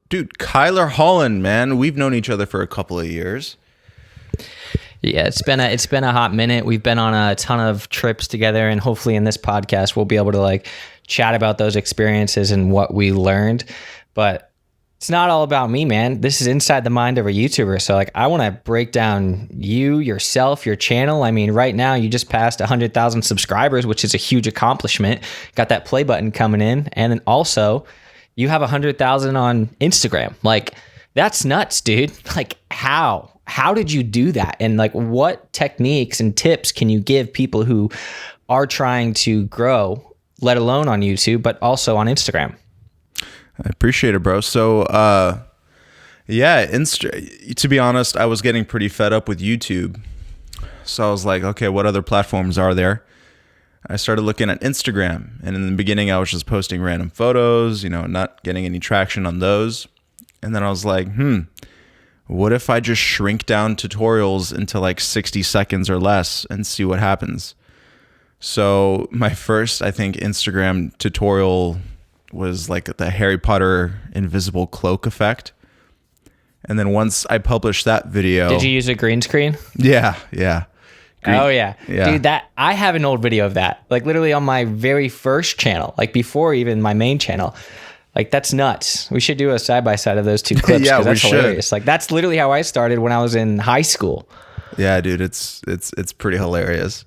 Dude, Kyler Holland, man, we've known each other for a couple of years. Yeah, it's been a hot minute. We've been on a ton of trips together, and hopefully in this podcast we'll be able to like chat about those experiences and what we learned. But it's not all about me, man. This is inside the mind of a YouTuber. So like I want to break down you, yourself, your channel. I mean, right now you just passed 100,000 subscribers, which is a huge accomplishment. Got that play button coming in, and then also you have 100,000 on Instagram. Like that's nuts, dude. Like how did you do that? And like what techniques and tips can you give people who are trying to grow, let alone on YouTube, but also on Instagram? I appreciate it, bro. So, to be honest, I was getting pretty fed up with YouTube. So I was like, okay, what other platforms are there? I started looking at Instagram. And in the beginning, I was just posting random photos, not getting any traction on those. And then I was like, what if I just shrink down tutorials into like 60 seconds or less and see what happens? So my first, I think, Instagram tutorial was like the Harry Potter invisible cloak effect. And then once I published that video... Did you use a green screen? Yeah. Oh yeah. Dude, I have an old video of that. Like literally on my very first channel, like before even my main channel. Like that's nuts. We should do a side-by-side of those two clips. Yeah, that's we hilarious. should. Like that's literally how I started when I was in high school. Yeah, dude, it's pretty hilarious.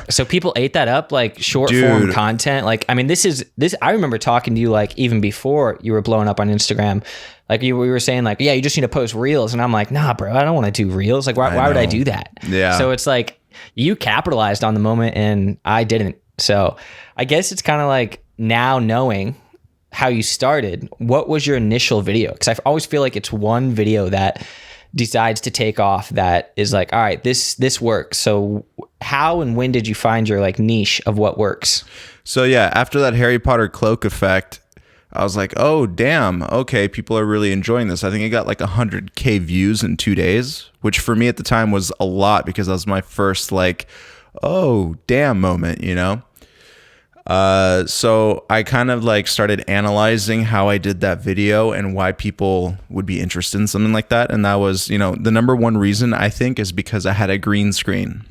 So people ate that up, like short form content. Like, I mean, this, I remember talking to you like even before you were blowing up on Instagram. Like we were saying like, yeah, you just need to post reels. And I'm like, nah, bro, I don't want to do reels. Like why would I do that? Yeah. So it's like you capitalized on the moment and I didn't. So I guess it's kind of like now knowing how you started, what was your initial video? Because I always feel like it's one video that decides to take off that is like, all right, this works. So how and when did you find your like niche of what works? So yeah, after that Harry Potter cloak effect, I was like, oh damn, okay, people are really enjoying this. I think it got like 100K views in 2 days, which for me at the time was a lot because that was my first like, oh damn moment, So I kind of like started analyzing how I did that video and why people would be interested in something like that. And that was, the number one reason I think is because I had a green screen.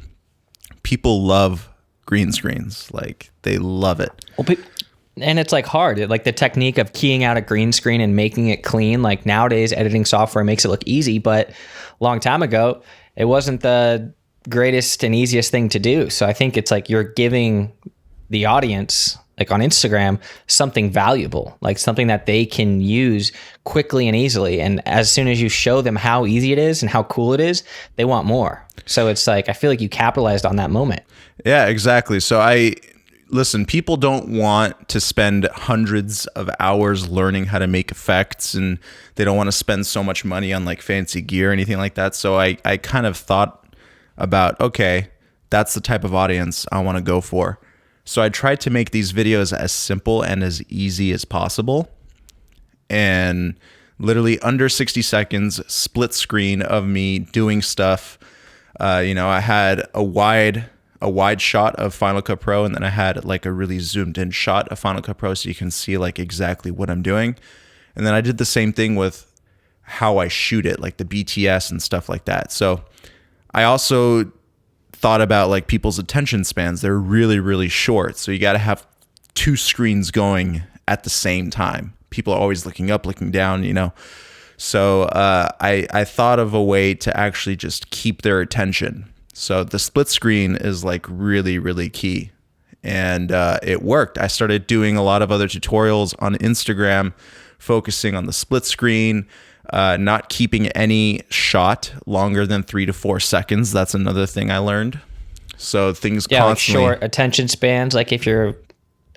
People love green screens. Like they love it. Well, and it's like hard. Like the technique of keying out a green screen and making it clean. Like nowadays editing software makes it look easy, but a long time ago, it wasn't the greatest and easiest thing to do. So I think it's like you're giving the audience, like on Instagram, something valuable, like something that they can use quickly and easily. And as soon as you show them how easy it is and how cool it is, they want more. So it's like, I feel like you capitalized on that moment. Yeah, exactly. So listen, people don't want to spend hundreds of hours learning how to make effects, and they don't want to spend so much money on like fancy gear or anything like that. So I kind of thought about, okay, that's the type of audience I want to go for. So I tried to make these videos as simple and as easy as possible. And literally under 60 seconds, split screen of me doing stuff. I had a wide shot of Final Cut Pro, and then I had like a really zoomed in shot of Final Cut Pro so you can see like exactly what I'm doing. And then I did the same thing with how I shoot it, like the BTS and stuff like that. So I also thought about like people's attention spans. They're really, really short. So you got to have two screens going at the same time. People are always looking up, looking down, So I thought of a way to actually just keep their attention. So the split screen is like really, really key. And it worked. I started doing a lot of other tutorials on Instagram, focusing on the split screen, not keeping any shot longer than 3 to 4 seconds. That's another thing I learned. So things constantly... like short attention spans. Like if you're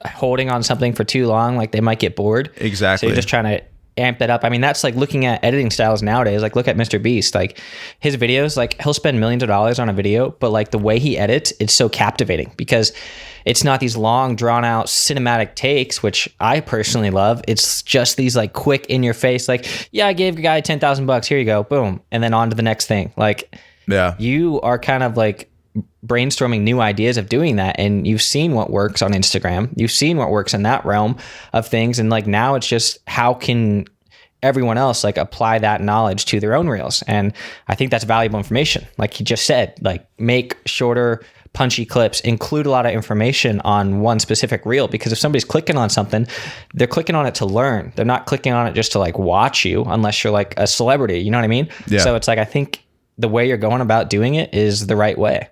holding on something for too long, like they might get bored. Exactly. So you're just trying to amp that up. I mean, that's like looking at editing styles nowadays. Like look at Mr. Beast, like his videos, like he'll spend millions of dollars on a video, but like the way he edits, it's so captivating because it's not these long drawn out cinematic takes, which I personally love. It's just these like quick in your face, like, yeah, I gave a guy $10,000. Here you go. Boom. And then on to the next thing. Like, yeah, you are kind of like brainstorming new ideas of doing that. And you've seen what works on Instagram. You've seen what works in that realm of things. And like now it's just how can everyone else like apply that knowledge to their own reels. And I think that's valuable information. Like he just said, like make shorter, punchy clips, include a lot of information on one specific reel, because if somebody's clicking on something, they're clicking on it to learn. They're not clicking on it just to like watch you, unless you're like a celebrity, you know what I mean? Yeah. So it's like, I think the way you're going about doing it is the right way.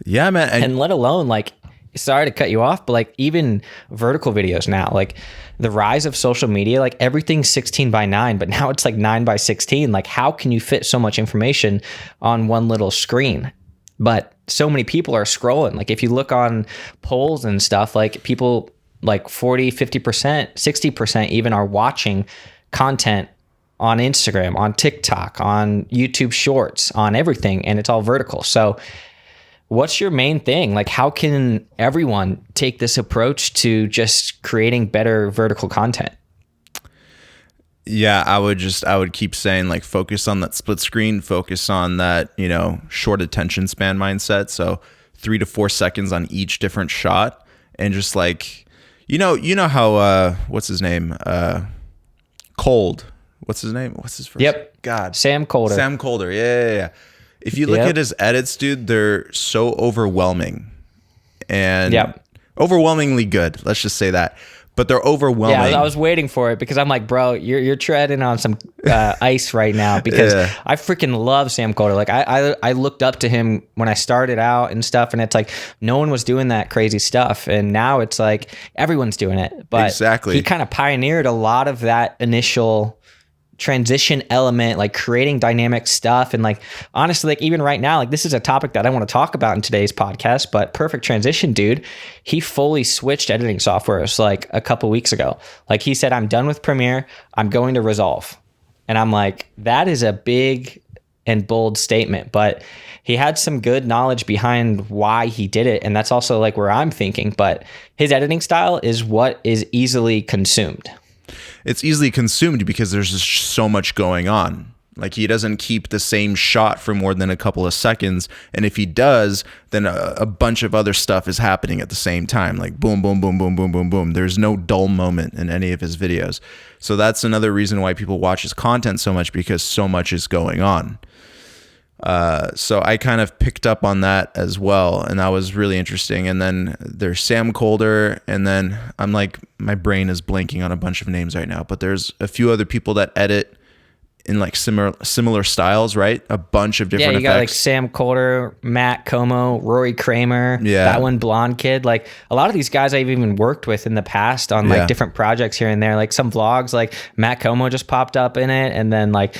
Yeah, man. And let alone like, sorry to cut you off, but like even vertical videos now, like the rise of social media, like everything's 16:9, but now it's like 9:16. Like how can you fit so much information on one little screen? But so many people are scrolling. Like if you look on polls and stuff, like people like 40, 50%, 60% even are watching content on Instagram, on TikTok, on YouTube Shorts, on everything. And it's all vertical. So what's your main thing? Like how can everyone take this approach to just creating better vertical content? Yeah, I would keep saying like focus on that split screen, focus on that, short attention span mindset. So 3 to 4 seconds on each different shot, and just like, how, what's his name? Cold. What's his name? What's his first? Yep. God. Sam Colder. Yeah. If you look at his edits, dude, they're so overwhelming and overwhelmingly good. Let's just say that. But they're overwhelming. Yeah, I was waiting for it because I'm like, bro, you're treading on some ice right now, because I freaking love Sam Colder. Like I looked up to him when I started out and stuff, and it's like no one was doing that crazy stuff, and now it's like everyone's doing it. But exactly, he kind of pioneered a lot of that initial transition element, like creating dynamic stuff. And like honestly, like even right now, like this is a topic that I want to talk about in today's podcast, but perfect transition, dude. He fully switched editing softwares like a couple weeks ago. Like he said, I'm done with Premiere, I'm going to Resolve. And I'm like, that is a big and bold statement, but he had some good knowledge behind why he did it. And that's also like where I'm thinking, but his editing style is what is easily consumed. It's easily consumed because there's just so much going on. Like he doesn't keep the same shot for more than a couple of seconds. And if he does, then a bunch of other stuff is happening at the same time. Like boom, boom, boom, boom, boom, boom, boom. There's no dull moment in any of his videos. So that's another reason why people watch his content so much, because so much is going on. So I kind of picked up on that as well, and that was really interesting. And then there's Sam Colder, and then I'm like, my brain is blanking on a bunch of names right now, but there's a few other people that edit in like similar styles, right? A bunch of different effects. Got like Sam Colder, Matt Como, Rory Kramer, that one blonde kid. Like a lot of these guys I've even worked with in the past on like different projects here and there. Like some vlogs, like Matt Como just popped up in it, and then like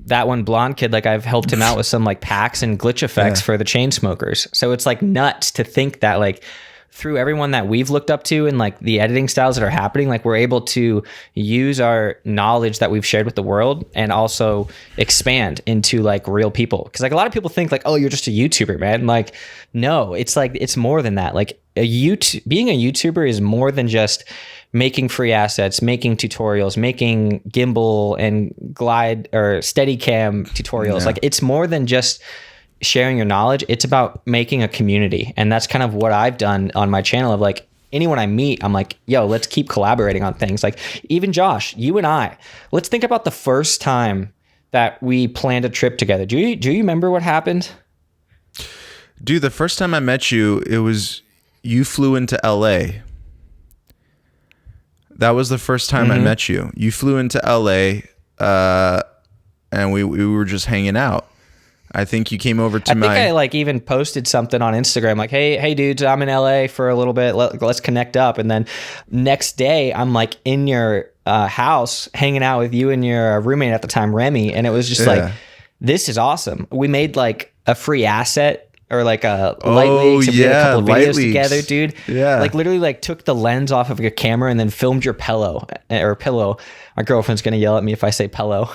that one blonde kid, like I've helped him out with some like packs and glitch effects for the Chainsmokers. So it's like nuts to think that like through everyone that we've looked up to and like the editing styles that are happening, like we're able to use our knowledge that we've shared with the world and also expand into like real people. Cause like a lot of people think like, oh, you're just a YouTuber, man. Like, no, it's like, it's more than that. Like being a YouTuber is more than just making free assets, making tutorials, making gimbal and glide or steady cam tutorials. Like it's more than just sharing your knowledge. It's about making a community. And that's kind of what I've done on my channel of like anyone I meet, I'm like, yo, let's keep collaborating on things. Like even Josh, you and I, let's think about the first time that we planned a trip together. Do you remember what happened? Dude, the first time I met you, it was you flew into LA. That was the first time I met you. You flew into LA, and we were just hanging out. I think you came over to I think I like even posted something on Instagram like, hey dudes, I'm in LA for a little bit. Let's connect up. And then next day I'm like in your house hanging out with you and your roommate at the time, Remy. And it was just like, this is awesome. We made like a free asset or like a light leaks. We did a couple of videos together, dude. Yeah. Like literally like took the lens off of your camera and then filmed your pillow. My girlfriend's going to yell at me if I say pillow,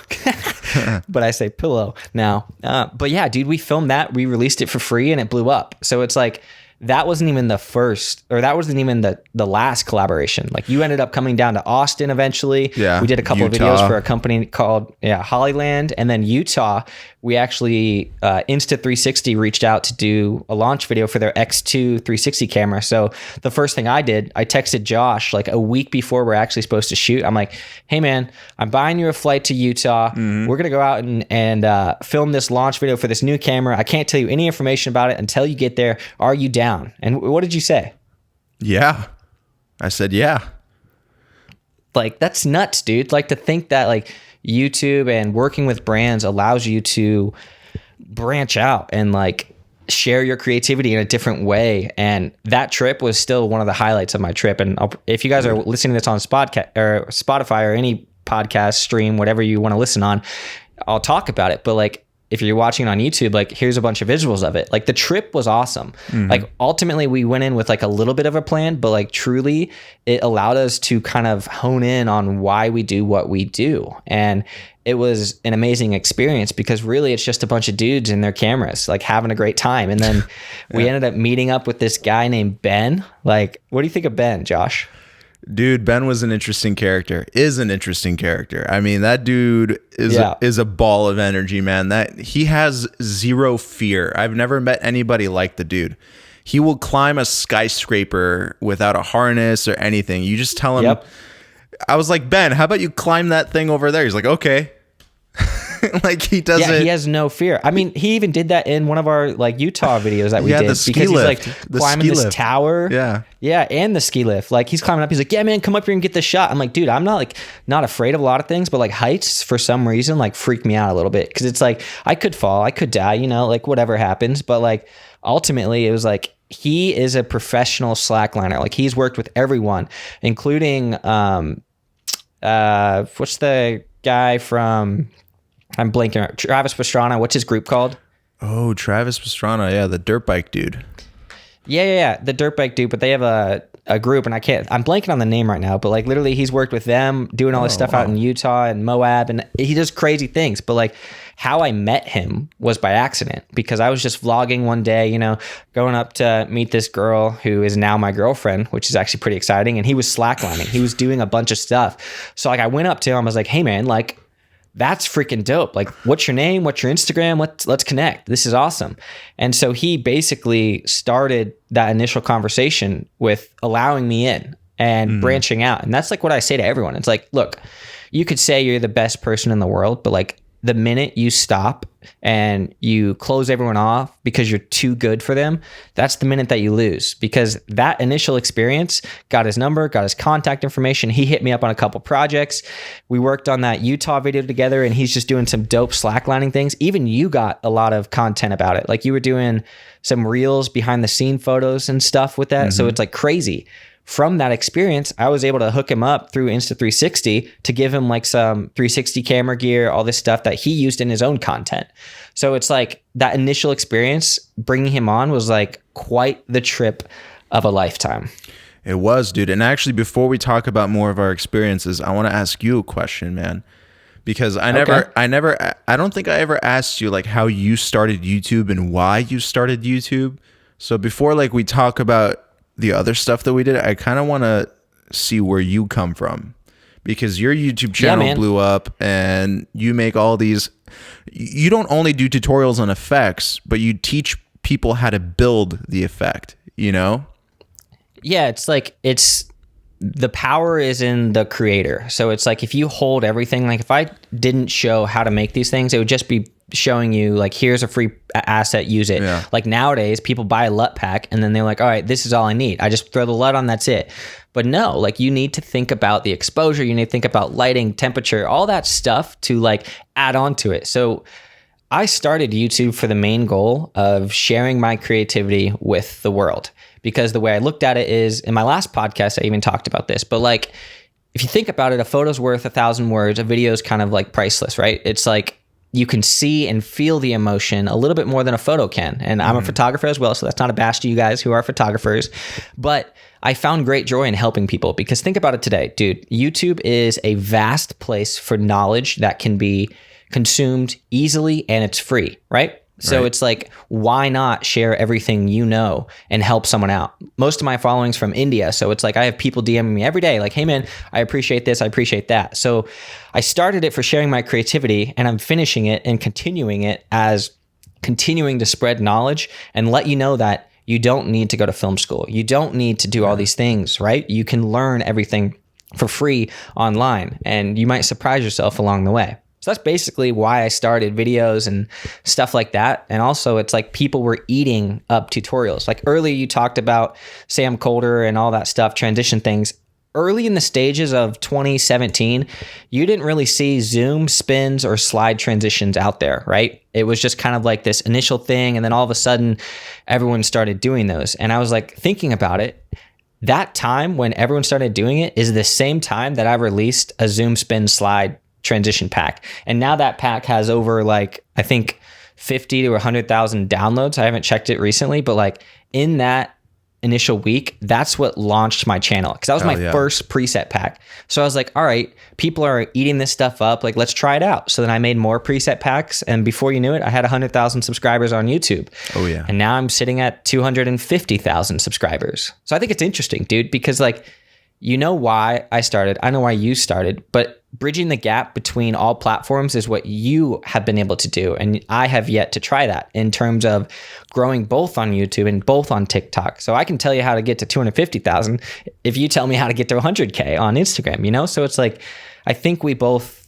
but I say pillow now. But yeah, dude, we filmed that. We released it for free and it blew up. So it's like, that wasn't even the first, or that wasn't even the last collaboration. Like you ended up coming down to Austin eventually. Yeah, we did a couple of Utah. videos for a company called Hollyland, and then Utah. We actually Insta360 reached out to do a launch video for their X2 360 camera. So the first thing I did, I texted Josh like a week before we're actually supposed to shoot. I'm like, hey man, I'm buying you a flight to Utah. We're gonna go out and film this launch video for this new camera. I can't tell you any information about it until you get there. Are you down? And what did you say? Yeah. I said, yeah. Like, that's nuts, dude. Like to think that like YouTube and working with brands allows you to branch out and like share your creativity in a different way. And that trip was still one of the highlights of my trip. And if you guys are listening to this on Spotify or any podcast stream, whatever you want to listen on, I'll talk about it. But like, if you're watching on YouTube, like here's a bunch of visuals of it. Like the trip was awesome. Like ultimately we went in with like a little bit of a plan, but like truly it allowed us to kind of hone in on why we do what we do. And it was an amazing experience because really it's just a bunch of dudes and their cameras, like having a great time. And then we ended up meeting up with this guy named Ben. Like, what do you think of Ben, Josh? Dude, Ben was an interesting character. Is an interesting character. I mean, that dude is a ball of energy, man. That he has zero fear. I've never met anybody like the dude. He will climb a skyscraper without a harness or anything. You just tell him. Yep. I was like, Ben, how about you climb that thing over there? He's like, okay. Like he doesn't. Yeah, he has no fear. I mean, he even did that in one of our like Utah videos that we did the ski because lift. he's like climbing this tower. Yeah, and the ski lift. Like he's climbing up. He's like, yeah, man, come up here and get this shot. I'm like, dude, I'm not afraid of a lot of things, but like heights for some reason like freak me out a little bit because it's like I could fall, I could die, you know, like whatever happens. But like ultimately, it was like he is a professional slackliner. Like he's worked with everyone, including what's the guy from? I'm blanking. Travis Pastrana. What's his group called? Oh, Travis Pastrana. Yeah, the dirt bike dude. Yeah. The dirt bike dude. But they have a group, and I'm blanking on the name right now. But like literally, he's worked with them, doing all this stuff out in Utah and Moab, and he does crazy things. But like, how I met him was by accident because I was just vlogging one day, you know, going up to meet this girl who is now my girlfriend, which is actually pretty exciting. And he was slacklining. He was doing a bunch of stuff. So like, I went up to him. I was like, hey man, like, that's freaking dope. Like, what's your name? What's your Instagram? Let's connect. This is awesome. And so he basically started that initial conversation with allowing me in and branching out. And that's like what I say to everyone. It's like, look, you could say you're the best person in the world, but like the minute you stop and you close everyone off because you're too good for them, that's the minute that you lose, because that initial experience got his number, got his contact information. He hit me up on a couple projects. We worked on that Utah video together, and he's just doing some dope slacklining things. Even you got a lot of content about it. Like you were doing some reels, behind the scene photos and stuff with that. So it's like crazy. From that experience, I was able to hook him up through Insta360 to give him like some 360 camera gear, all this stuff that he used in his own content. So it's like that initial experience bringing him on was like quite the trip of a lifetime. It was, dude. And actually, before we talk about more of our experiences, I want to ask you a question, man. Because I don't think I ever asked you like how you started YouTube and why you started YouTube. So before like we talk about the other stuff that we did, I kind of want to see where you come from, because your YouTube channel blew up and you make all these, you don't only do tutorials on effects, but you teach people how to build the effect, you know? Yeah. It's like, the power is in the creator. So it's like, if you hold everything, like if I didn't show how to make these things, it would just be showing you like, here's a free asset, use it. Yeah. Like nowadays people buy a LUT pack and then they're like, all right, this is all I need. I just throw the LUT on, that's it. But no, like you need to think about the exposure. You need to think about lighting, temperature, all that stuff to like add on to it. So I started YouTube for the main goal of sharing my creativity with the world, because the way I looked at it is, in my last podcast, I even talked about this, but like, if you think about it, a photo's worth 1,000 words, a video's kind of like priceless, right? It's like, you can see and feel the emotion a little bit more than a photo can. And I'm a photographer as well, so that's not a bash to you guys who are photographers. But I found great joy in helping people, because think about it today, dude. YouTube is a vast place for knowledge that can be consumed easily, and it's free, right? So Right. it's like, why not share everything you know and help someone out? Most of my following's from India. So it's like, I have people DMing me every day, like, hey man, I appreciate this, I appreciate that. So I started it for sharing my creativity, and I'm finishing it and continuing it as continuing to spread knowledge and let you know that you don't need to go to film school. You don't need to do all these things, right? You can learn everything for free online, and you might surprise yourself along the way. So that's basically why I started videos and stuff like that. And also it's like people were eating up tutorials. Like earlier you talked about Sam Colder and all that stuff, transition things. Early in the stages of 2017, you didn't really see zoom, spins, or slide transitions out there, right? It was just kind of like this initial thing. And then all of a sudden everyone started doing those. And I was like thinking about it. That time when everyone started doing it is the same time that I released a zoom, spin, slide transition pack. And now that pack has over like, I think 50 to 100,000 downloads. I haven't checked it recently, but like in that initial week, that's what launched my channel, because that was my first preset pack. So I was like, all right, people are eating this stuff up, like let's try it out. So then I made more preset packs, and before you knew it, I had 100,000 subscribers on YouTube. Oh yeah. And now I'm sitting at 250,000 subscribers. So I think it's interesting, dude, because like, you know why I started, I know why you started, but bridging the gap between all platforms is what you have been able to do. And I have yet to try that in terms of growing both on YouTube and both on TikTok. So I can tell you how to get to 250,000 if you tell me how to get to 100K on Instagram, you know? So it's like, I think we both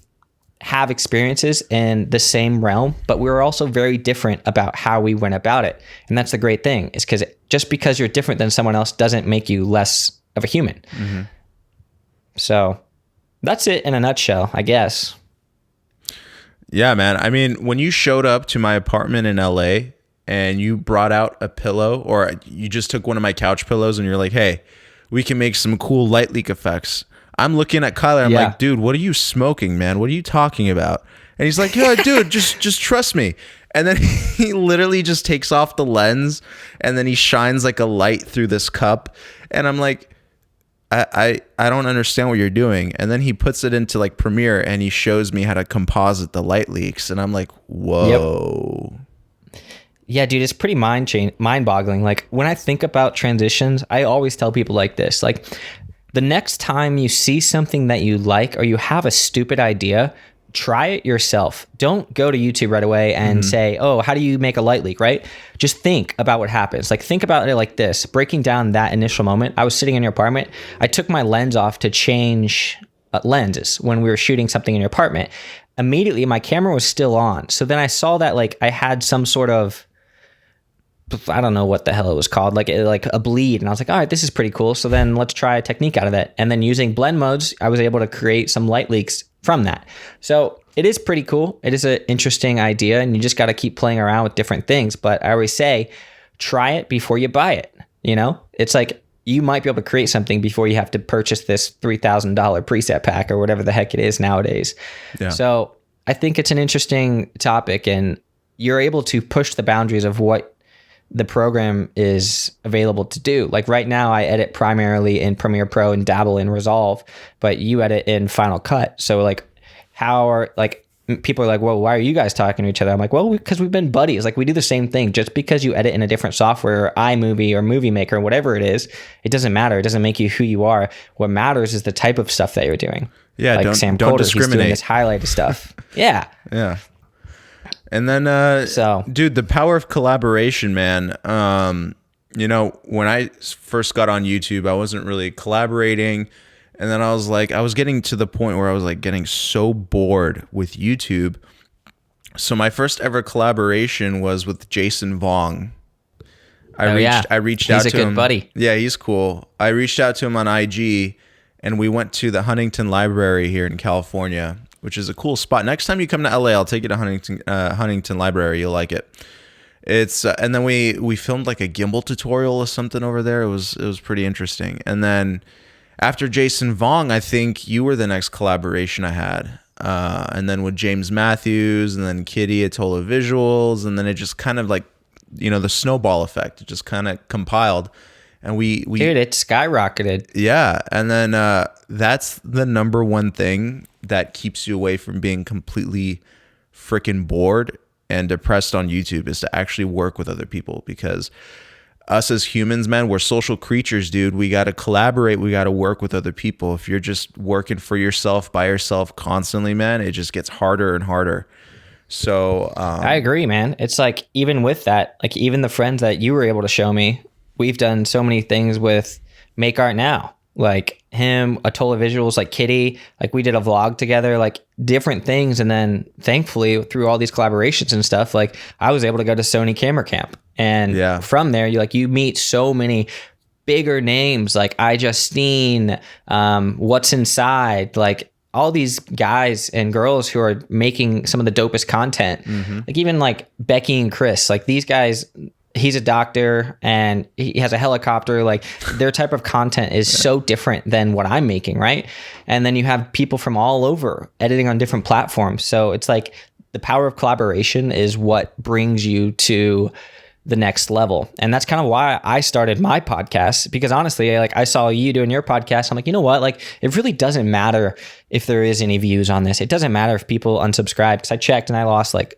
have experiences in the same realm, but we're also very different about how we went about it. And that's the great thing, is because just because you're different than someone else doesn't make you less of a human. Mm-hmm. So that's it in a nutshell, I guess. Yeah, man. I mean, when you showed up to my apartment in LA and you brought out a pillow, or you just took one of my couch pillows and you're like, hey, we can make some cool light leak effects. I'm looking at Kyler. I'm like, dude, what are you smoking, man? What are you talking about? And he's like, yeah, dude, just trust me. And then he literally just takes off the lens and then he shines like a light through this cup. And I'm like, I don't understand what you're doing. And then he puts it into like Premiere and he shows me how to composite the light leaks. And I'm like, whoa. Yep. Yeah, dude, it's pretty mind-boggling. Like when I think about transitions, I always tell people like this, like the next time you see something that you like or you have a stupid idea, try it yourself. Don't go to YouTube right away and say, oh, how do you make a light leak, right? Just think about what happens. Like think about it like this, breaking down that initial moment. I was sitting in your apartment. I took my lens off to change lenses when we were shooting something in your apartment. Immediately, my camera was still on. So then I saw that like I had some sort of, I don't know what the hell it was called, like a bleed. And I was like, all right, this is pretty cool. So then let's try a technique out of that. And then using blend modes, I was able to create some light leaks from that. So it is pretty cool. It is an interesting idea, and you just got to keep playing around with different things. But I always say, try it before you buy it. You know, it's like you might be able to create something before you have to purchase this $3,000 preset pack or whatever the heck it is nowadays. Yeah. So I think it's an interesting topic, and you're able to push the boundaries of what the program is available to do. Like right now I edit primarily in Premiere Pro and dabble in Resolve, but you edit in Final Cut. So like how are like people are like, well, why are you guys talking to each other? I'm like, well, because we've been buddies. Like we do the same thing. Just because you edit in a different software, or iMovie or Movie Maker, whatever it is, it doesn't matter. It doesn't make you who you are. What matters is the type of stuff that you're doing. Yeah, like don't Sam don't Colder, discriminate. He's doing this highlighted stuff. Yeah. Yeah. And then, dude, the power of collaboration, man. You know, when I first got on YouTube, I wasn't really collaborating. And then I was like, I was getting to the point where I was like getting so bored with YouTube. So my first ever collaboration was with Jason Vong. I reached out to him. He's a good buddy. Yeah, he's cool. I reached out to him on IG, and we went to the Huntington Library here in California, which is a cool spot. Next time you come to LA, I'll take you to Huntington Library. You'll like it. It's and then we filmed like a gimbal tutorial or something over there. It was pretty interesting. And then after Jason Vong, I think you were the next collaboration I had. And then with James Matthews, and then Kitty Atola Visuals, and then it just kind of like, you know, the snowball effect. It just kind of compiled. And we dude, it skyrocketed. Yeah. And then that's the number one thing that keeps you away from being completely freaking bored and depressed on YouTube is to actually work with other people, because us as humans, man, we're social creatures, dude. We got to collaborate. We got to work with other people. If you're just working for yourself, by yourself constantly, man, it just gets harder and harder. So I agree, man. It's like, even with that, like even the friends that you were able to show me, we've done so many things with Make Art Now. Like him, Atola Visuals, like Kitty, like we did a vlog together, like different things. And then thankfully through all these collaborations and stuff, like I was able to go to Sony Camera Camp. And from there, you meet so many bigger names like iJustine, What's Inside, like all these guys and girls who are making some of the dopest content. Like even like Becky and Chris, like these guys, he's a doctor and he has a helicopter. Like their type of content is so different than what I'm making, right? And then you have people from all over editing on different platforms. So it's like the power of collaboration is what brings you to the next level. And that's kind of why I started my podcast, because honestly, like I saw you doing your podcast. I'm like, you know what? Like it really doesn't matter if there is any views on this. It doesn't matter if people unsubscribe, because I checked and I lost like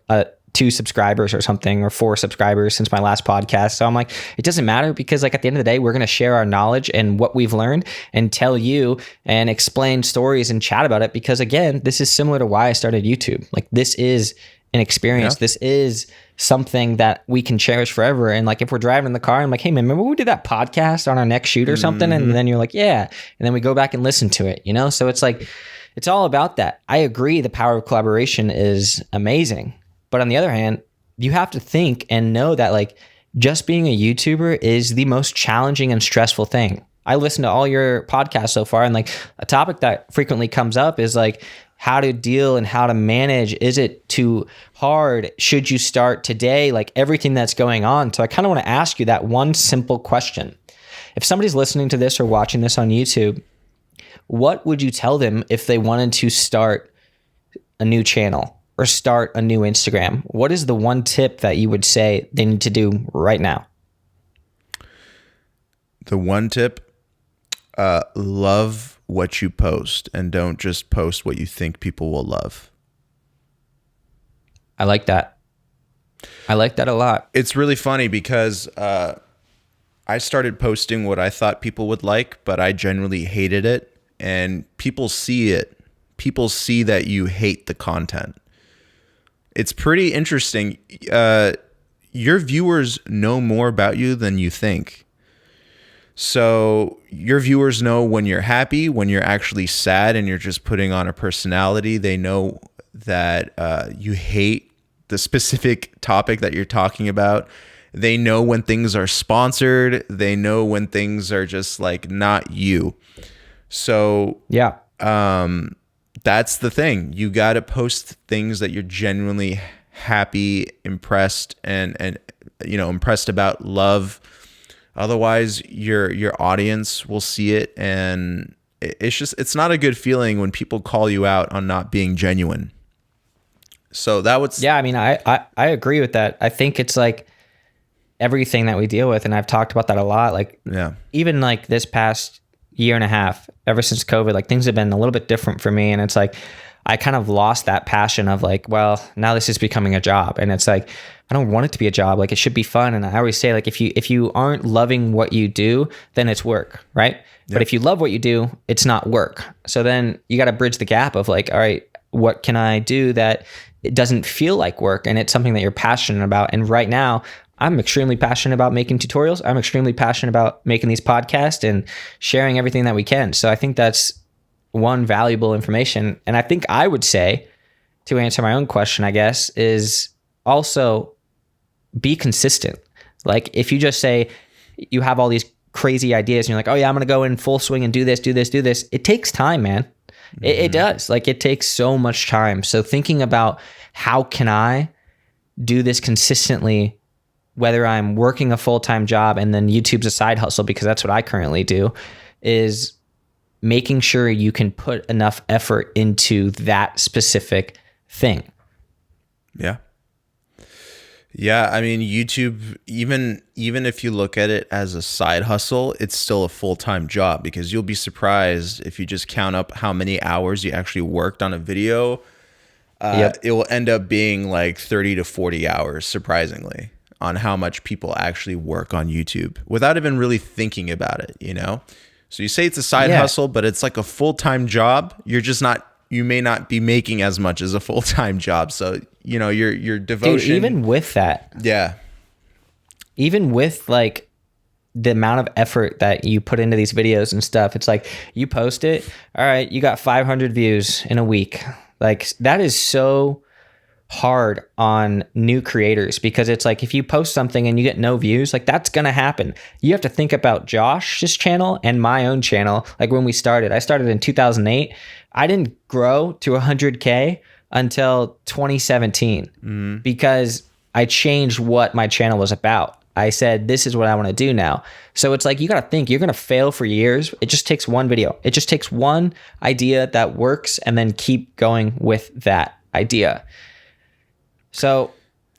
2 subscribers or something, or 4 subscribers since my last podcast. So I'm like, it doesn't matter, because like at the end of the day, we're going to share our knowledge and what we've learned and tell you and explain stories and chat about it. Because again, this is similar to why I started YouTube. Like this is an experience. Yeah. This is something that we can cherish forever. And like if we're driving in the car, I'm like, hey man, remember we did that podcast on our next shoot or something? And then you're like, yeah. And then we go back and listen to it, So it's like, it's all about that. I agree, the power of collaboration is amazing. But on the other hand, you have to think and know that like just being a YouTuber is the most challenging and stressful thing. I listen to all your podcasts so far, and like a topic that frequently comes up is like how to deal and how to manage. Is it too hard? Should you start today? Like everything that's going on. So I kind of want to ask you that one simple question. If somebody's listening to this or watching this on YouTube, what would you tell them if they wanted to start a new channel or start a new Instagram? What is the one tip that you would say they need to do right now? The one tip, love what you post, and don't just post what you think people will love. I like that. I like that a lot. It's really funny because I started posting what I thought people would like, but I generally hated it. And people see it. People see that you hate the content. It's pretty interesting. Your viewers know more about you than you think. So your viewers know when you're happy, when you're actually sad and you're just putting on a personality. They know that you hate the specific topic that you're talking about. They know when things are sponsored. They know when things are just like not you. So yeah, that's the thing. You got to post things that you're genuinely happy, impressed, and impressed about, love. Otherwise, your audience will see it, and it's not a good feeling when people call you out on not being genuine. So that was I mean, I agree with that. I think it's like everything that we deal with, and I've talked about that a lot. Like even like this past year and a half, ever since COVID, like things have been a little bit different for me, and it's like I kind of lost that passion of like, well, now this is becoming a job, and it's like I don't want it to be a job. Like it should be fun. And I always say, like, if you aren't loving what you do, then it's work, right? Yep. But if you love what you do, it's not work. So then you got to bridge the gap of like, all right, what can I do that it doesn't feel like work, and it's something that you're passionate about? And right now, I'm extremely passionate about making tutorials. I'm extremely passionate about making these podcasts and sharing everything that we can. So I think that's one valuable information. And I think I would say, to answer my own question, I guess, is also be consistent. Like if you just say you have all these crazy ideas and you're like, oh yeah, I'm going to go in full swing and do this. It takes time, man. It does. Like it takes so much time. So thinking about how can I do this consistently, whether I'm working a full-time job and then YouTube's a side hustle, because that's what I currently do, is making sure you can put enough effort into that specific thing. Yeah. Yeah, I mean, YouTube, even if you look at it as a side hustle, it's still a full-time job, because you'll be surprised if you just count up how many hours you actually worked on a video. it will end up being like 30 to 40 hours, surprisingly, on how much people actually work on YouTube without even really thinking about it, you know? So you say it's a side hustle, but it's like a full-time job. You may not be making as much as a full-time job. So, you know, your devotion. Dude, even with that. Yeah. Even with like the amount of effort that you put into these videos and stuff, it's like you post it. All right, you got 500 views in a week. Like that is so hard on new creators, because it's like if you post something and you get no views, like that's gonna happen. You have to think about Josh's channel and my own channel. Like when I started in 2008. I didn't grow to 100K until 2017 because I changed what my channel was about. I said, this is what I want to do now. So it's like, you got to think, you're going to fail for years. It just takes one video. It just takes one idea that works and then keep going with that idea. So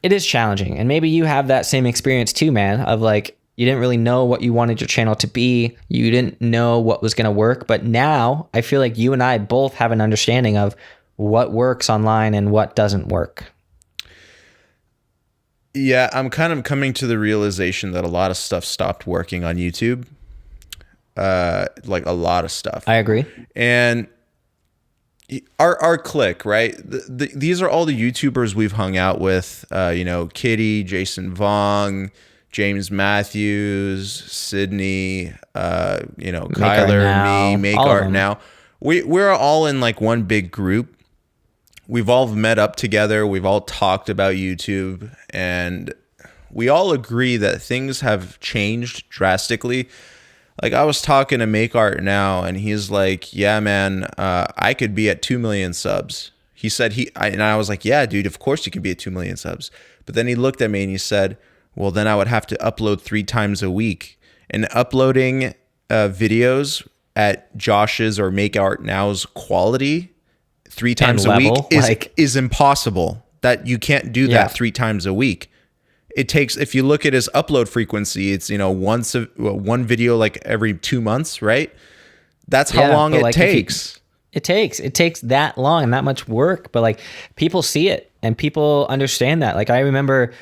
it is challenging. And maybe you have that same experience too, man, of like, you didn't really know what you wanted your channel to be. You didn't know what was going to work. But now I feel like you and I both have an understanding of what works online and what doesn't work. Yeah, I'm kind of coming to the realization that a lot of stuff stopped working on YouTube. Like a lot of stuff. I agree. And our clique, right? These are all the YouTubers we've hung out with. You know, Kitty, Jason Vong, James Matthews, Sydney, you know, Kyler, me, Make Art Now. We're all in like one big group. We've all met up together. We've all talked about YouTube, and we all agree that things have changed drastically. Like I was talking to Make Art Now, and he's like, yeah, man, I could be at 2 million subs. He said and I was like, yeah, dude, of course you can be at 2 million subs. But then he looked at me and he said, well, then I would have to upload 3 times a week. And uploading videos at Josh's or Make Art Now's quality 3 times a week is impossible. That you can't do that 3 times a week. It takes, if you look at his upload frequency, it's, you know, one video like every 2 months, right? That's how long it takes. It takes that long and that much work, but like people see it and people understand that. Like I remember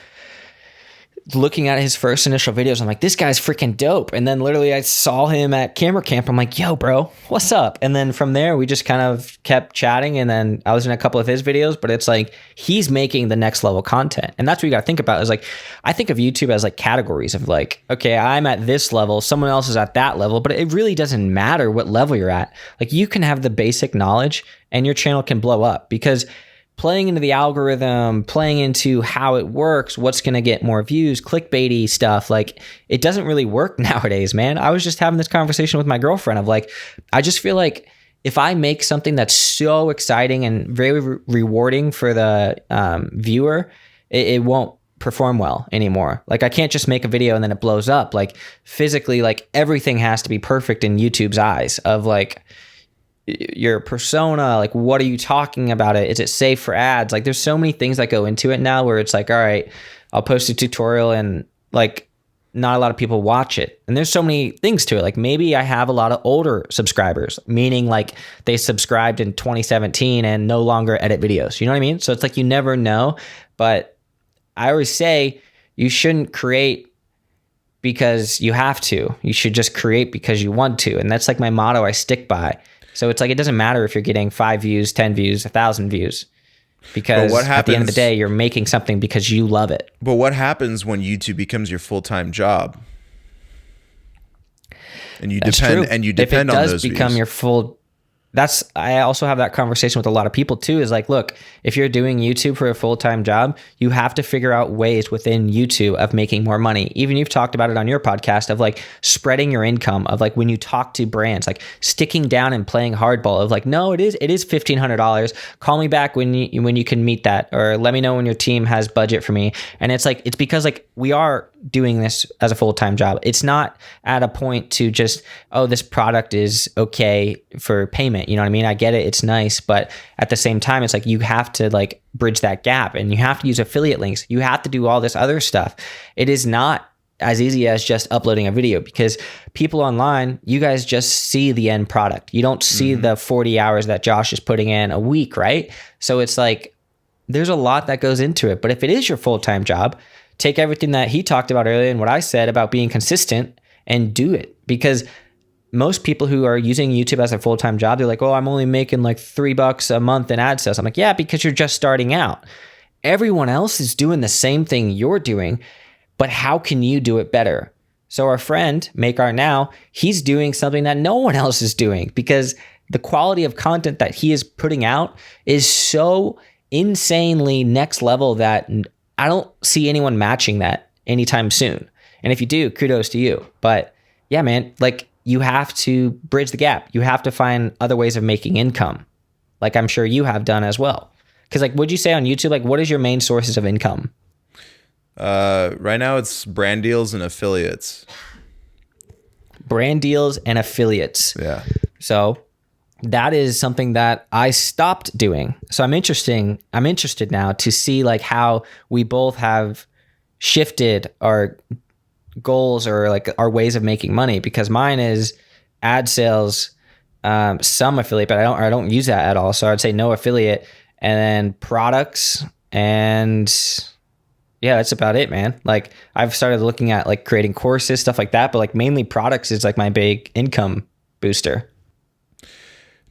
looking at his first initial videos, I'm like, this guy's freaking dope. And then literally I saw him at camera camp. I'm like, yo, bro, what's up? And then from there, we just kind of kept chatting. And then I was in a couple of his videos, but it's like, he's making the next level content. And that's what you got to think about is like, I think of YouTube as like categories of like, okay, I'm at this level, someone else is at that level, but it really doesn't matter what level you're at. Like you can have the basic knowledge and your channel can blow up, because playing into the algorithm, playing into how it works, what's going to get more views, clickbaity stuff, like it doesn't really work nowadays, man. I was just having this conversation with my girlfriend of like, I just feel like if I make something that's so exciting and very rewarding for the viewer, it won't perform well anymore. Like I can't just make a video and then it blows up. Like physically, like everything has to be perfect in YouTube's eyes of like, your persona, like what are you talking about it? Is it safe for ads? Like there's so many things that go into it now where it's like, all right, I'll post a tutorial and like not a lot of people watch it. And there's so many things to it. Like maybe I have a lot of older subscribers, meaning like they subscribed in 2017 and no longer edit videos. You know what I mean? So it's like, you never know. But I always say you shouldn't create because you have to. You should just create because you want to. And that's like my motto I stick by. So it's like, it doesn't matter if you're getting 5 views, 10 views, 1,000 views, because at the end of the day, you're making something because you love it. But what happens when YouTube becomes your full-time job? And you depend on those views. If it does become your full, I also have that conversation with a lot of people too, is like, look, if you're doing YouTube for a full-time job, you have to figure out ways within YouTube of making more money. Even you've talked about it on your podcast of like spreading your income, of like when you talk to brands, like sticking down and playing hardball of like, no, it is $1,500. Call me back when you can meet that, or let me know when your team has budget for me. And it's like, it's because like we are doing this as a full-time job. It's not at a point to just, oh, this product is okay for payment. You know what I mean? I get it. It's nice. But at the same time, it's like you have to like bridge that gap, and you have to use affiliate links. You have to do all this other stuff. It is not as easy as just uploading a video, because people online, you guys just see the end product. You don't see the 40 hours that Josh is putting in a week, right? So it's like, there's a lot that goes into it. But if it is your full-time job, take everything that he talked about earlier and what I said about being consistent and do it. Because most people who are using YouTube as a full-time job, they're like, oh, I'm only making like $3 a month in ad sales. I'm like, yeah, because you're just starting out. Everyone else is doing the same thing you're doing, but how can you do it better? So our friend, Make Art Now, he's doing something that no one else is doing because the quality of content that he is putting out is so insanely next level that I don't see anyone matching that anytime soon. And if you do, kudos to you. But yeah, man, like you have to bridge the gap. You have to find other ways of making income. Like I'm sure you have done as well. Because like, what'd you say on YouTube? Like, what is your main sources of income? Right now it's brand deals and affiliates. Brand deals and affiliates. Yeah. So that is something that I stopped doing. So I'm interested now to see like how we both have shifted our goals or like our ways of making money, because mine is ad sales, some affiliate, but I don't use that at all. So I'd say no affiliate, and then products, and yeah, that's about it, man. Like I've started looking at like creating courses, stuff like that, but like mainly products is like my big income booster.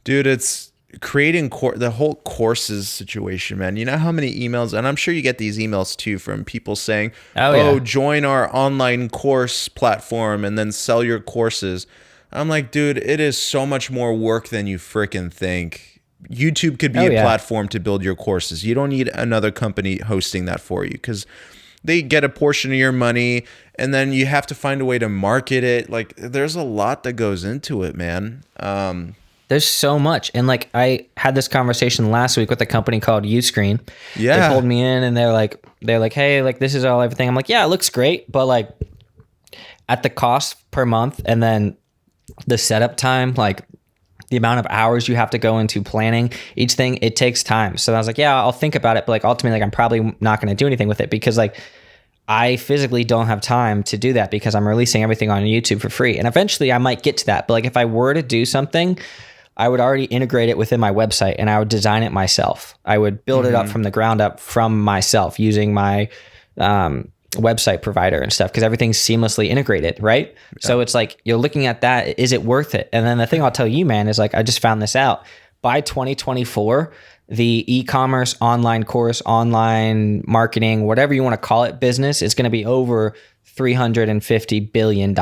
Dude, it's creating the whole courses situation, man. You know how many emails, and I'm sure you get these emails too from people saying, oh, join our online course platform and then sell your courses. I'm like, dude, it is so much more work than you freaking think. YouTube could be a platform to build your courses. You don't need another company hosting that for you because they get a portion of your money and then you have to find a way to market it. Like there's a lot that goes into it, man. There's so much. And like I had this conversation last week with a company called Uscreen. Yeah. They pulled me in and they're like, hey, like this is all everything. I'm like, yeah, it looks great. But like at the cost per month and then the setup time, like the amount of hours you have to go into planning each thing, it takes time. So I was like, yeah, I'll think about it. But like ultimately, like I'm probably not going to do anything with it because like I physically don't have time to do that because I'm releasing everything on YouTube for free. And eventually I might get to that. But like if I were to do something, I would already integrate it within my website and I would design it myself. I would build it up from the ground up from myself using my website provider and stuff because everything's seamlessly integrated, right? Yeah. So it's like you're looking at that. Is it worth it? And then the thing I'll tell you, man, is like I just found this out. By 2024, the e-commerce, online course, online marketing, whatever you want to call it, business is going to be over $350 billion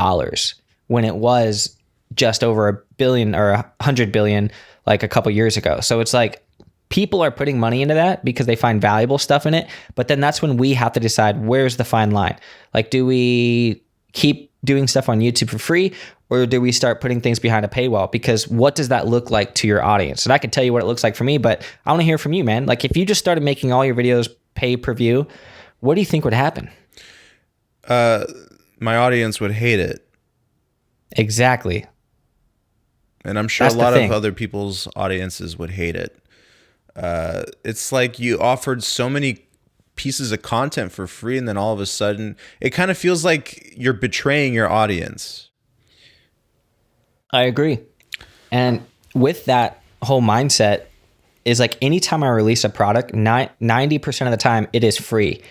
when it was just over $1 billion or $100 billion like a couple years ago. So it's like people are putting money into that because they find valuable stuff in it. But then that's when we have to decide where's the fine line. Like, do we keep doing stuff on YouTube for free or do we start putting things behind a paywall? Because what does that look like to your audience? And I can tell you what it looks like for me, but I want to hear from you, man. Like if you just started making all your videos pay per view, what do you think would happen? My audience would hate it. Exactly. And I'm sure a lot of other people's audiences would hate it. It's like you offered so many pieces of content for free and then all of a sudden it kind of feels like you're betraying your audience. I agree. And with that whole mindset is like anytime I release a product, 90% of the time it is free.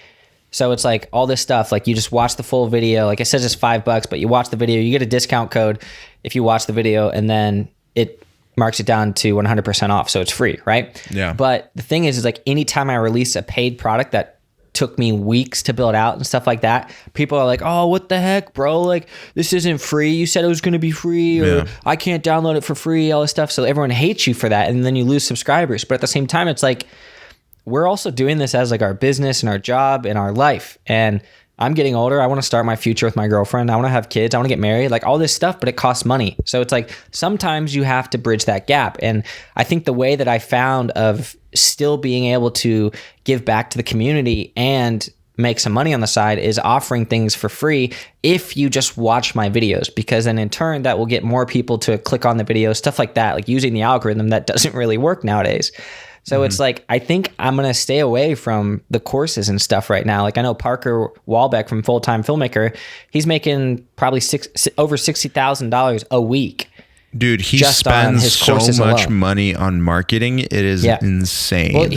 So it's like all this stuff, like you just watch the full video. Like it says it's $5, but you watch the video, you get a discount code if you watch the video, and then it marks it down to 100% off. So it's free, right? Yeah. But the thing is like anytime I release a paid product that took me weeks to build out and stuff like that, people are like, oh, what the heck, bro? Like this isn't free. You said it was going to be free, or I can't download it for free, all this stuff. So everyone hates you for that. And then you lose subscribers. But at the same time, it's like, we're also doing this as like our business and our job and our life. And I'm getting older. I want to start my future with my girlfriend. I want to have kids. I want to get married, like all this stuff, but it costs money. So it's like, sometimes you have to bridge that gap. And I think the way that I found of still being able to give back to the community and make some money on the side is offering things for free if you just watch my videos, because then in turn that will get more people to click on the video, stuff like that, like using the algorithm that doesn't really work nowadays. So it's like, I think I'm going to stay away from the courses and stuff right now. Like I know Parker Wahlbeck from Full Time Filmmaker, he's making probably over $60,000 a week. Dude, he spends so much money on marketing. It is insane. Well,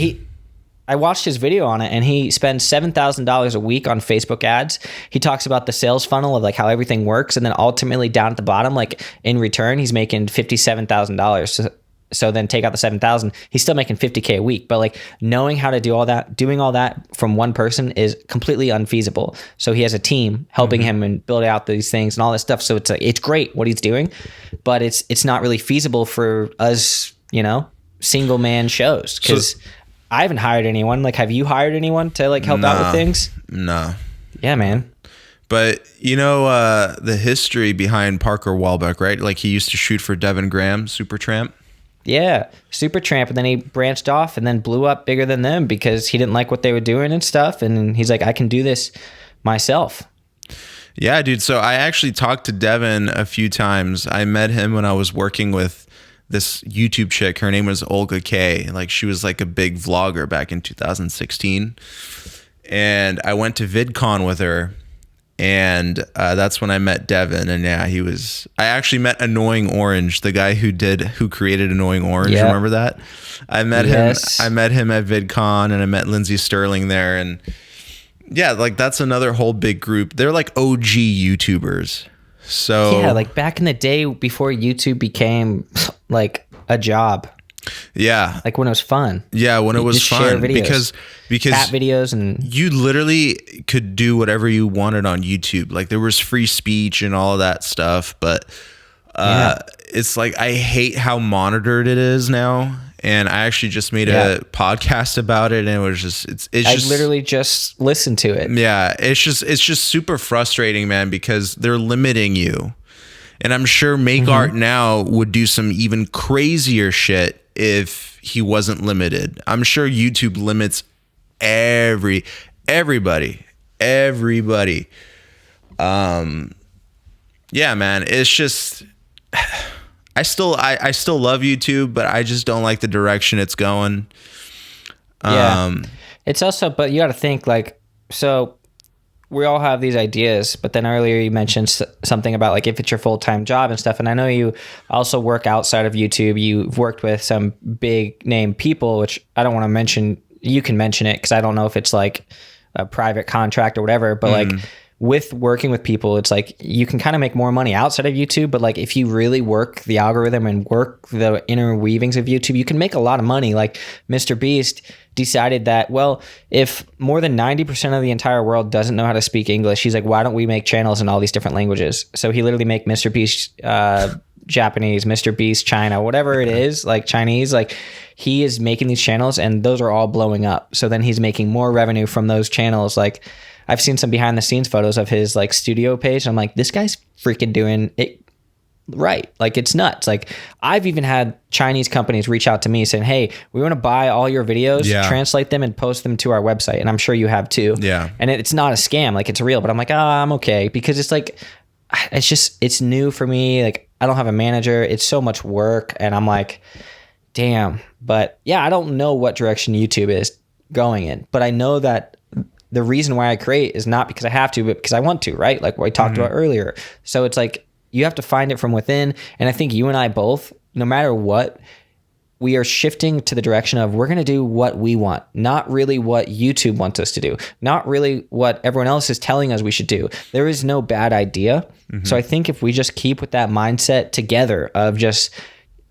I watched his video on it, and he spends $7,000 a week on Facebook ads. He talks about the sales funnel of like how everything works, and then ultimately down at the bottom, like in return, he's making $57,000. So then take out the 7,000, he's still making $50K a week. But like knowing how to do all that, doing all that from one person is completely unfeasible. So he has a team helping him and build out these things and all this stuff. So it's great what he's doing, but it's not really feasible for us, single man shows, because I haven't hired anyone. Like, have you hired anyone to like help out with things? No. Yeah, man. But the history behind Parker Walbeck, right? Like he used to shoot for Devin Graham, Supertramp. Yeah, Supertramp, and then he branched off and then blew up bigger than them because he didn't like what they were doing and stuff. And he's like, I can do this myself. Yeah, dude. So I actually talked to Devin a few times. I met him when I was working with this YouTube chick. Her name was Olga K. Like she was like a big vlogger back in 2016. And I went to VidCon with her. And that's when I met Devin. And yeah, I actually met Annoying Orange, the guy who created Annoying Orange. Yep. Remember that? I met him at VidCon, and I met Lindsay Sterling there. And yeah, like that's another whole big group. They're like OG YouTubers. So yeah, like back in the day before YouTube became like a job. Yeah. Like when it was fun. Yeah, when it was fun. Because cat videos, and you literally could do whatever you wanted on YouTube. Like there was free speech and all of that stuff, but it's like I hate how monitored it is now. And I actually just made a podcast about it, and it was just I literally just listened to it. Yeah, it's just super frustrating, man, because they're limiting you. And I'm sure Make Art Now would do some even crazier shit if he wasn't limited. I'm sure YouTube limits everybody. Yeah, man, it's just I still love YouTube, but I just don't like the direction it's going. It's also, but you got to think like, so we all have these ideas, but then earlier you mentioned something about like if it's your full-time job and stuff. And I know you also work outside of YouTube. You've worked with some big name people, which I don't want to mention. You can mention it because I don't know if it's like a private contract or whatever, but like with working with people, it's like you can kind of make more money outside of YouTube, but like if you really work the algorithm and work the inner weavings of YouTube, you can make a lot of money. Like Mr. Beast decided that, well, if more than 90% of the entire world doesn't know how to speak English, he's like, why don't we make channels in all these different languages? So he literally make Mr. Beast Japanese, Mr. Beast China, whatever it is, like Chinese, like he is making these channels and those are all blowing up. So then he's making more revenue from those channels. Like I've seen some behind the scenes photos of his like studio page. And I'm like, this guy's freaking doing it right. Like it's nuts. Like I've even had Chinese companies reach out to me saying, hey, we want to buy all your videos, translate them and post them to our website. And I'm sure you have too. Yeah. And it's not a scam. Like it's real, but I'm like, I'm okay. Because it's like, it's new for me. Like I don't have a manager. It's so much work. And I'm like, damn. But yeah, I don't know what direction YouTube is going in, but I know that the reason why I create is not because I have to, but because I want to, right? Like what I talked about earlier. So it's like, you have to find it from within. And I think you and I both, no matter what, we are shifting to the direction of we're going to do what we want, not really what YouTube wants us to do, not really what everyone else is telling us we should do. There is no bad idea. So I think if we just keep with that mindset together of just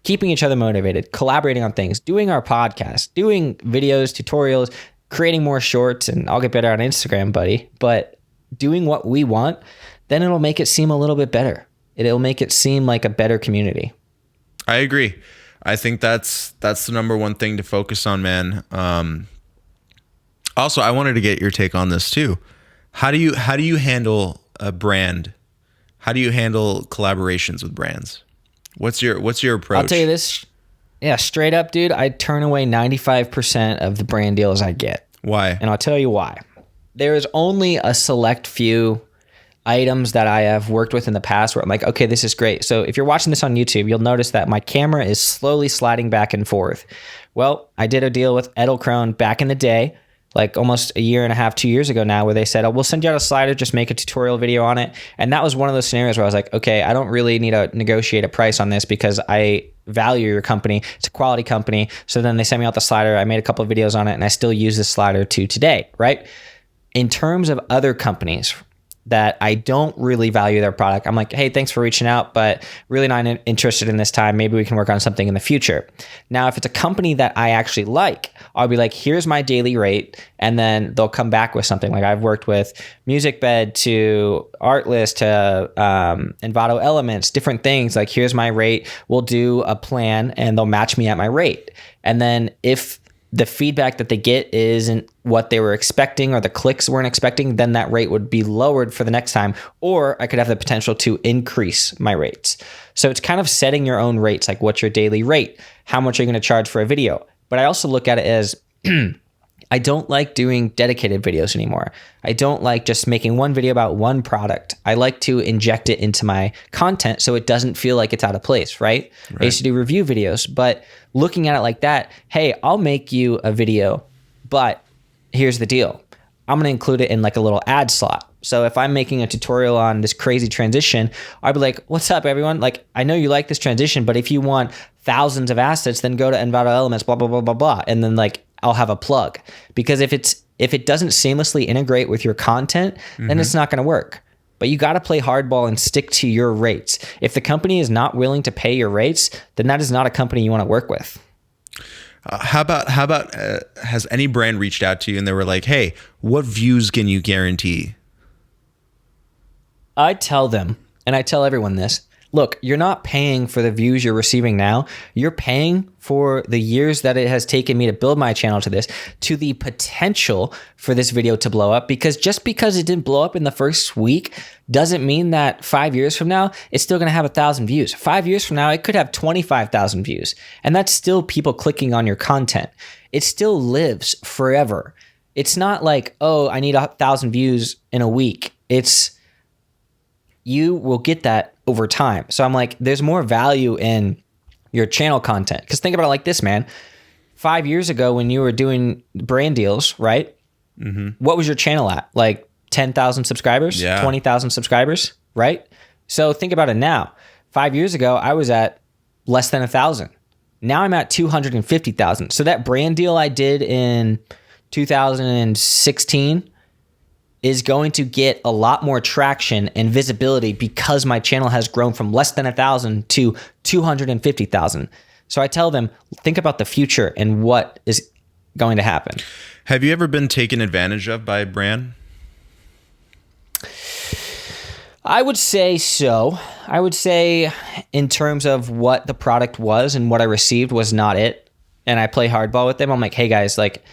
keeping each other motivated, collaborating on things, doing our podcast, doing videos, tutorials, creating more shorts, and I'll get better on Instagram, buddy, but doing what we want, then it'll make it seem a little bit better. It'll make it seem like a better community. I agree. I think that's the number one thing to focus on, man. Also, I wanted to get your take on this too. How do you handle a brand? How do you handle collaborations with brands? What's your approach? I'll tell you this. Yeah, straight up, dude, I turn away 95% of the brand deals I get. Why? And I'll tell you why. There is only a select few items that I have worked with in the past where I'm like, okay, this is great. So if you're watching this on YouTube, you'll notice that my camera is slowly sliding back and forth. Well, I did a deal with Edelkrone back in the day like almost a year and a half, 2 years ago now, where they said, oh, we'll send you out a slider, just make a tutorial video on it. And that was one of those scenarios where I was like, okay, I don't really need to negotiate a price on this because I value your company. It's a quality company. So then they sent me out the slider. I made a couple of videos on it and I still use this slider to today, right? In terms of other companies that I don't really value their product, I'm like, hey, thanks for reaching out, but really not interested in this time. Maybe we can work on something in the future. Now, if it's a company that I actually like, I'll be like, here's my daily rate. And then they'll come back with something. Like I've worked with MusicBed to Artlist to Envato Elements, different things. Like, here's my rate. We'll do a plan and they'll match me at my rate. And then if the feedback that they get isn't what they were expecting or the clicks weren't expecting, then that rate would be lowered for the next time, or I could have the potential to increase my rates. So it's kind of setting your own rates, like what's your daily rate? How much are you going to charge for a video? But I also look at it as I don't like doing dedicated videos anymore. I don't like just making one video about one product. I like to inject it into my content so it doesn't feel like it's out of place, right? I used to do review videos, but looking at it like that, hey, I'll make you a video, but here's the deal. I'm going to include it in like a little ad slot. So if I'm making a tutorial on this crazy transition, I'll be like, what's up, everyone? Like, I know you like this transition, but if you want thousands of assets, then go to Envato Elements, blah, blah, blah, blah, blah. And then like, I'll have a plug, because if it doesn't seamlessly integrate with your content, then it's not going to work. But you got to play hardball and stick to your rates. If the company is not willing to pay your rates, then that is not a company you want to work with. How about has any brand reached out to you and they were like, hey, what views can you guarantee? I tell them, and I tell everyone this, look, you're not paying for the views you're receiving now. You're paying for the years that it has taken me to build my channel to this, to the potential for this video to blow up. Because just because it didn't blow up in the first week doesn't mean that 5 years from now, it's still going to have 1,000 views. 5 years from now, it could have 25,000 views. And that's still people clicking on your content. It still lives forever. It's not like, oh, I need 1,000 views in a week. You will get that over time. So I'm like, there's more value in your channel content. Because think about it like this, man. 5 years ago when you were doing brand deals, right? What was your channel at? Like 10,000 subscribers? Yeah. 20,000 subscribers, right? So think about it now. 5 years ago, I was at less than 1,000. Now I'm at 250,000. So that brand deal I did in 2016 is going to get a lot more traction and visibility because my channel has grown from less than 1,000 to 250,000. So I tell them, think about the future and what is going to happen. Have you ever been taken advantage of by a brand? I would say so. I would say in terms of what the product was and what I received was not it. And I play hardball with them. I'm like, hey guys, like,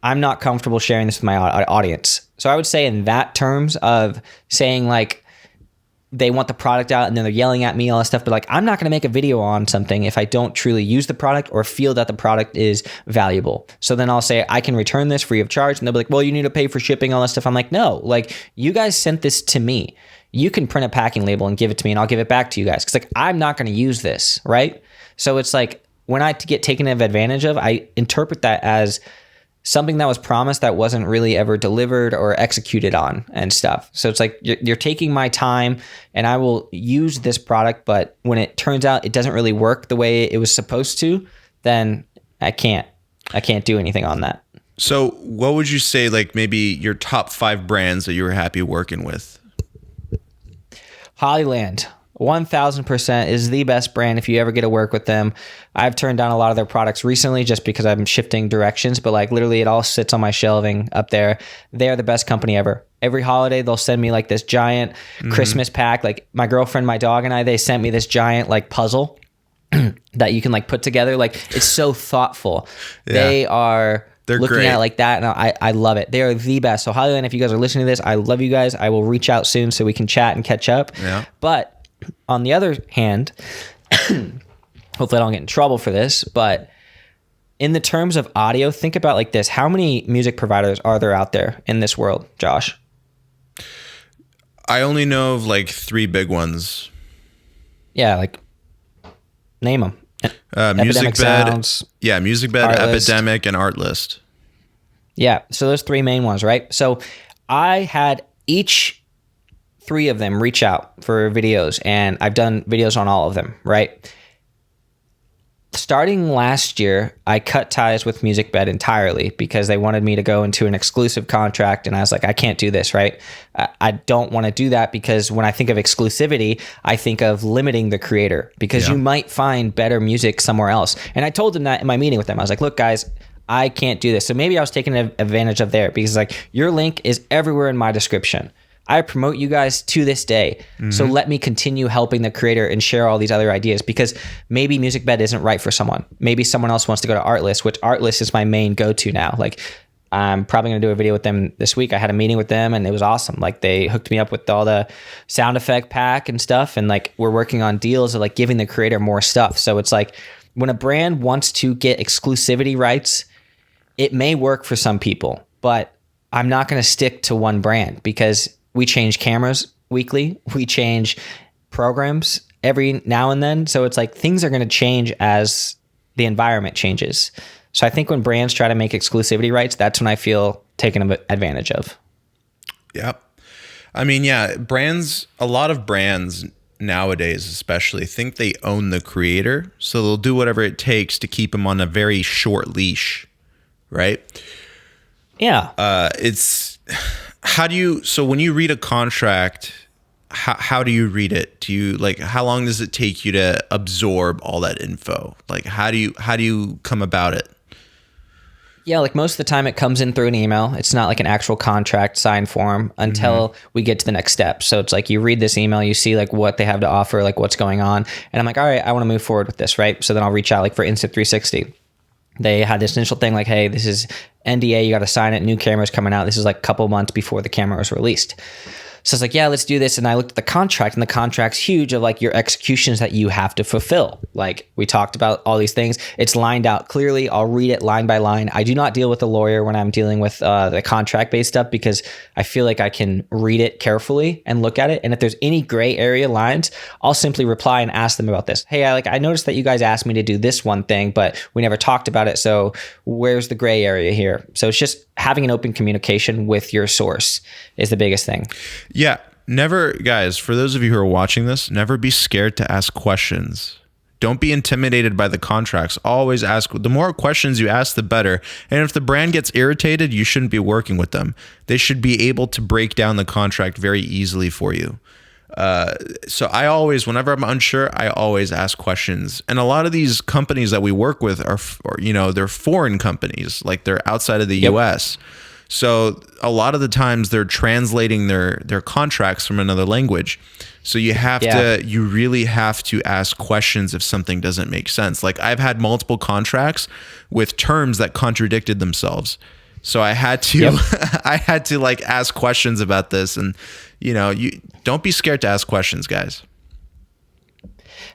I'm not comfortable sharing this with my audience. So I would say in that terms of saying like they want the product out and then they're yelling at me, all that stuff, but like I'm not going to make a video on something if I don't truly use the product or feel that the product is valuable. So then I'll say I can return this free of charge, and they'll be like, well, you need to pay for shipping, all that stuff. I'm like, no, like you guys sent this to me. You can print a packing label and give it to me and I'll give it back to you guys. Cause like I'm not going to use this, right? So it's like when I get taken advantage of, I interpret that as something that was promised that wasn't really ever delivered or executed on and stuff. So it's like you're taking my time and I will use this product, but when it turns out it doesn't really work the way it was supposed to, then I can't do anything on that. So what would you say, like maybe your top 5 brands that you were happy working with? Holland, 1,000% is the best brand if you ever get to work with them. I've turned down a lot of their products recently just because I'm shifting directions, but like literally it all sits on my shelving up there. They are the best company ever. Every holiday they'll send me like this giant Christmas pack. Like my girlfriend, my dog and I, they sent me this giant like puzzle that you can like put together. Like it's so thoughtful. Yeah. They're looking great at it like that, and I love it. They are the best. So Hollyland, if you guys are listening to this, I love you guys. I will reach out soon so we can chat and catch up. Yeah. But on the other hand, hopefully I don't get in trouble for this, but in the terms of audio, think about like this. How many music providers are there out there in this world, Josh? I only know of like 3 big ones. Yeah, like name them. MusicBed, Epidemic, and Artlist. Yeah. So those three main ones, right? So I had each three of them reach out for videos, and I've done videos on all of them, right? Starting last year, I cut ties with MusicBed entirely because they wanted me to go into an exclusive contract, and I was like, I can't do this, right? I don't want to do that because when I think of exclusivity, I think of limiting the creator because you might find better music somewhere else. And I told them that in my meeting with them. I was like, look, guys, I can't do this. So maybe I was taking advantage of there because like your link is everywhere in my description. I promote you guys to this day. So let me continue helping the creator and share all these other ideas because maybe MusicBed isn't right for someone. Maybe someone else wants to go to Artlist, which Artlist is my main go-to now. Like I'm probably going to do a video with them this week. I had a meeting with them and it was awesome. Like they hooked me up with all the sound effect pack and stuff. And like we're working on deals of like giving the creator more stuff. So it's like when a brand wants to get exclusivity rights, it may work for some people, but I'm not going to stick to one brand because we change cameras weekly. We change programs every now and then. So it's like things are going to change as the environment changes. So I think when brands try to make exclusivity rights, that's when I feel taken advantage of. Yep. I mean, yeah, a lot of brands nowadays especially think they own the creator. So they'll do whatever it takes to keep them on a very short leash, right? Yeah. So when you read a contract, how do you read it? Do you like, how long does it take you to absorb all that info? Like, how do you come about it? Yeah, like most of the time it comes in through an email. It's not like an actual contract signed form until we get to the next step. So it's like you read this email, you see like what they have to offer, like what's going on. And I'm like, all right, I want to move forward with this, right? So then I'll reach out like for Instant 360. They had this initial thing like, hey, this is NDA, you got to sign it, new camera's coming out. This is like a couple months before the camera was released. So it's like, yeah, let's do this. And I looked at the contract, and the contract's huge of like your executions that you have to fulfill. Like we talked about all these things. It's lined out clearly. I'll read it line by line. I do not deal with a lawyer when I'm dealing with the contract-based stuff because I feel like I can read it carefully and look at it. And if there's any gray area lines, I'll simply reply and ask them about this. Hey, I noticed that you guys asked me to do this one thing, but we never talked about it. So where's the gray area here? So it's just having an open communication with your source is the biggest thing. Yeah. Never, guys, for those of you who are watching this, never be scared to ask questions. Don't be intimidated by the contracts. Always ask. The more questions you ask, the better. And if the brand gets irritated, you shouldn't be working with them. They should be able to break down the contract very easily for you. So I always, whenever I'm unsure, I always ask questions. And a lot of these companies that we work with are they're foreign companies, like they're outside of the US. So a lot of the times they're translating their contracts from another language. So you really have to ask questions if something doesn't make sense. Like I've had multiple contracts with terms that contradicted themselves. So I had to, I had to like ask questions about this, and you don't be scared to ask questions, guys.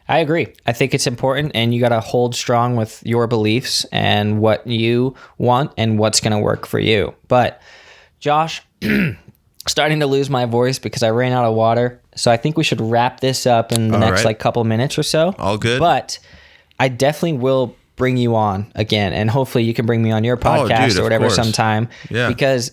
I agree. I think it's important, and you got to hold strong with your beliefs and what you want and what's going to work for you. But Josh, starting to lose my voice because I ran out of water. So I think we should wrap this up in the next like couple minutes or so. All good. But I definitely will bring you on again, and hopefully you can bring me on your podcast or whatever sometime. Yeah. Because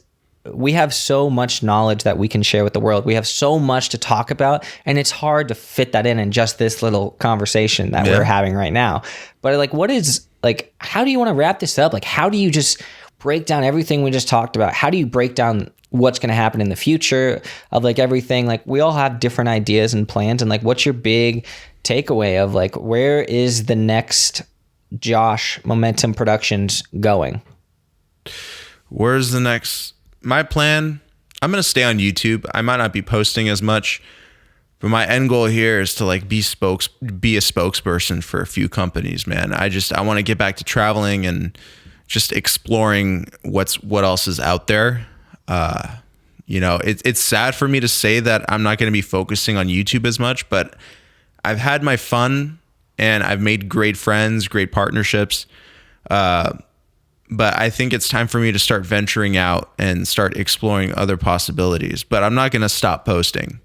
we have so much knowledge that we can share with the world. We have so much to talk about, and it's hard to fit that in just this little conversation that we're having right now. But like, how do you want to wrap this up? Like, how do you just break down everything we just talked about? How do you break down what's going to happen in the future of like everything? Like we all have different ideas and plans, and like, what's your big takeaway of like, where is the next Josh Momentum Productions going? Where's the next? My plan, I'm going to stay on YouTube. I might not be posting as much, but my end goal here is to like be a spokesperson for a few companies, man. I want to get back to traveling and just exploring what else is out there. It's sad for me to say that I'm not going to be focusing on YouTube as much, but I've had my fun and I've made great friends, great partnerships. But I think it's time for me to start venturing out and start exploring other possibilities. But I'm not going to stop posting.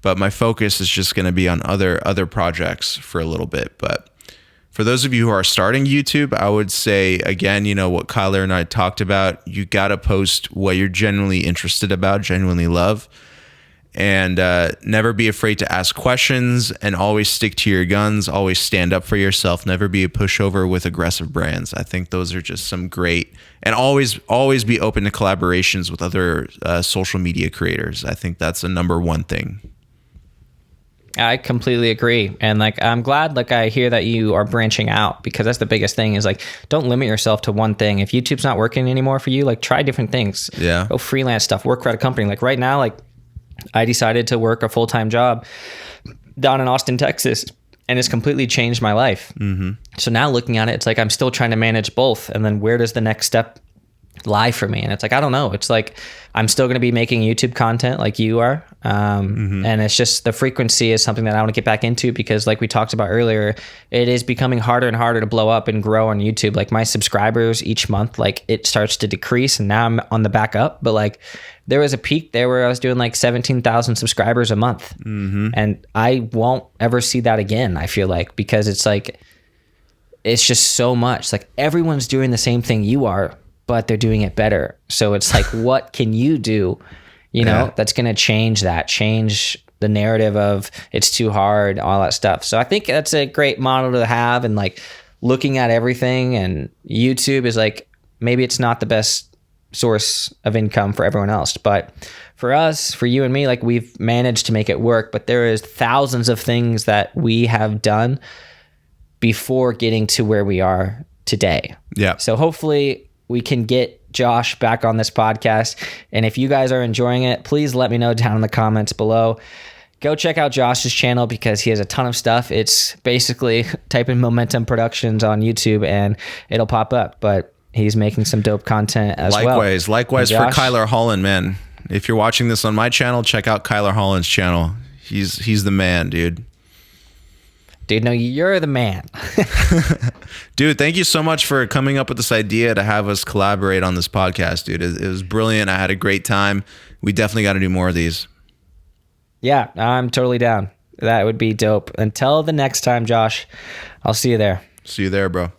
But my focus is just going to be on other projects for a little bit. But For those of you who are starting YouTube, I would say, again, what Kyler and I talked about, you got to post what you're genuinely interested about, genuinely love, and never be afraid to ask questions, and always stick to your guns, always stand up for yourself, never be a pushover with aggressive brands. I think those are just some great, and always be open to collaborations with other social media creators. I think that's a number one thing. I completely agree. And I'm glad I hear that you are branching out, because that's the biggest thing is don't limit yourself to one thing. If YouTube's not working anymore for you, try different things. Yeah. Go freelance stuff, work for a company. Right now, I decided to work a full-time job down in Austin, Texas, and it's completely changed my life. Mm-hmm. So now looking at it, it's I'm still trying to manage both. And then where does the next step lie for me? And it's I don't know. It's I'm still going to be making YouTube content like you are. And it's just the frequency is something that I want to get back into, because we talked about earlier, it is becoming harder and harder to blow up and grow on YouTube. My subscribers each month, it starts to decrease, and now I'm on the back up. But there was a peak there where I was doing 17,000 subscribers a month. Mm-hmm. And I won't ever see that again, I feel because it's just so much. Everyone's doing the same thing you are, but they're doing it better. So it's what can you do, that's going to change the narrative of it's too hard, all that stuff. So I think that's a great model to have. And looking at everything, and YouTube is maybe it's not the best source of income for everyone else, but for us, for you and me, we've managed to make it work. But there is thousands of things that we have done before getting to where we are today. Yeah. So hopefully we can get Josh back on this podcast. And if you guys are enjoying it, please let me know down in the comments below. Go check out Josh's channel, because he has a ton of stuff. It's basically type in Momentum Productions on YouTube and it'll pop up. But he's making some dope content as well. Likewise for Kyler Holland, man. If you're watching this on my channel, check out Kyler Holland's channel. He's the man, dude. Dude, no, you're the man. Dude, thank you so much for coming up with this idea to have us collaborate on this podcast, dude. It was brilliant. I had a great time. We definitely got to do more of these. Yeah, I'm totally down. That would be dope. Until the next time, Josh, I'll see you there. See you there, bro.